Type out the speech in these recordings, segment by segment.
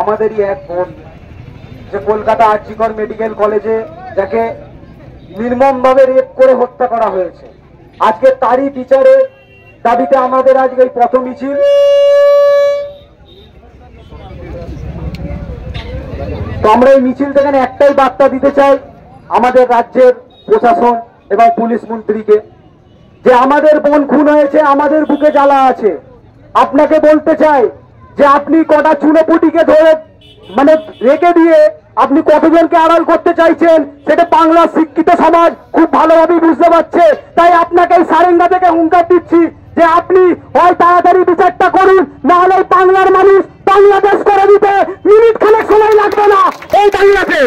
আমাদেরই এক বোন, যে কলকাতা আরজিকর মেডিকেল কলেজে যাকে নির্মমভাবে রেপ করে হত্যা করা হয়েছে। আজকে তারই বিচারের দাবিতে আমাদের আজকে এই পথ মিছিল। তো আমরা এই মিছিল থেকে একটাই বার্তা দিতে চাই আমাদের রাজ্যের প্রশাসন এবং পুলিশ মন্ত্রীকে, যে আমাদের বোন খুন হয়েছে, আমাদের বুকে জ্বালা আছে। আপনাকে বলতে চাই যে আপনি কটা চুনোপুটিকে ধরে রেখে দিয়ে আপনি কতজনকে আড়াল করতে চাইছেন সেটা বাংলার শিক্ষিত সমাজ খুব ভালোভাবে বুঝতে পারছে। তাই আপনাকে এই সারেঙ্গা থেকে হুঙ্কার দিচ্ছি যে আপনি হয় তাড়াতাড়ি বিচারটা করুন, না হলে বাংলার মানুষ বাংলাদেশ করে দিতে মিনিট খানেক সময় লাগবে না। এই বাংলাতে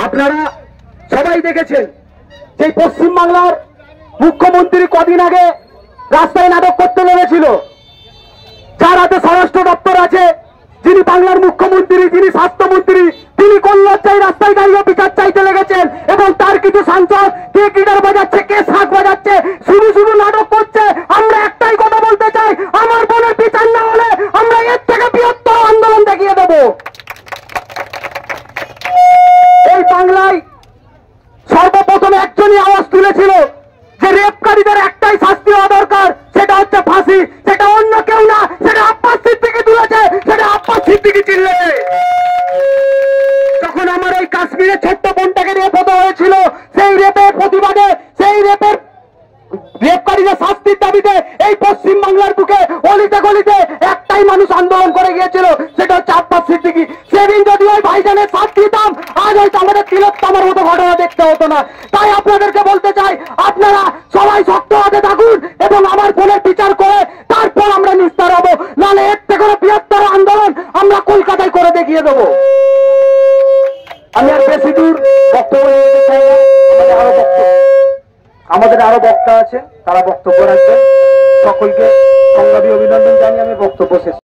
আপনারা সবাই দেখেছেন যে পশ্চিমবাংলার মুখ্যমন্ত্রী কদিন আগে রাস্তায় নাটক করতে লেগেছিল। যার হাতে স্বরাষ্ট্র দপ্তর আছে, যিনি বাংলার মুখ্যমন্ত্রী, যিনি স্বাস্থ্যমন্ত্রী, তিনি কোন লজ্জায় রাস্তায় দাঁড়িয়ে বিচার চাইতে লেগেছেন এবং তার কিছু সাংসদ কে গিটার বাজাচ্ছে, কে শাক বাজাচ্ছে, শুধু শুধু নাটক করছে। আমরা একটাই কথা বলতে চাই, আমার বোনের বিচার না হলে আমরা এর থেকে বৃহত্তর আন্দোলন দেখিয়ে দেব। এই বাংলায় সর্বপ্রথম একজনই আওয়াজ তুলেছিল যে রেপকারীদের একটাই শাস্তি হওয়া দরকার, সেটা হচ্ছে ফাঁসি। সেটা অন্য কেউ না, সেটা আব্বাস সিদ্দিকী তুলেছে, সেটা আব্বাস সিদ্দিকী চিল্লেছে। যখন আমার এই কাশ্মীরের ছোট্ট বোনটাকে রেপ হতে হয়েছিল, সেই রেপের প্রতিবাদে, সেই রেপকারীদের শাস্তির দাবিতে এই পশ্চিম বাংলার বুকে অলিতে গলিতে একটাই মানুষ আন্দোলন করে গিয়েছিল, সেটা হচ্ছে আব্বাস সিদ্দিকী। সেদিন যদি ওই ভাইজানের সাথ দিতাম, আজ হয়তো আমাদের তিলোত্তমার মতো ঘটনা দেখতে হতো না। তাই আপনাদেরকে বলতে চাই, আপনারা সবাই শক্ত হাতে থাকুন এবং আমার বোনের বিচার করে তারপর আমরা নিস্তার হবো, নাহলে এর থেকে বৃহত্তর আন্দোলন আমরা কলকাতায় করে দেখিয়ে দেবো। আমি আর বেশি দূর বক্তব্য নিতে চাই না। আমাদের আরো বক্তা আছে, তারা বক্তব্য রাখবেন। সকলকে সংগ্রামী অভিনন্দন জানিয়ে আমি বক্তব্য শেষ।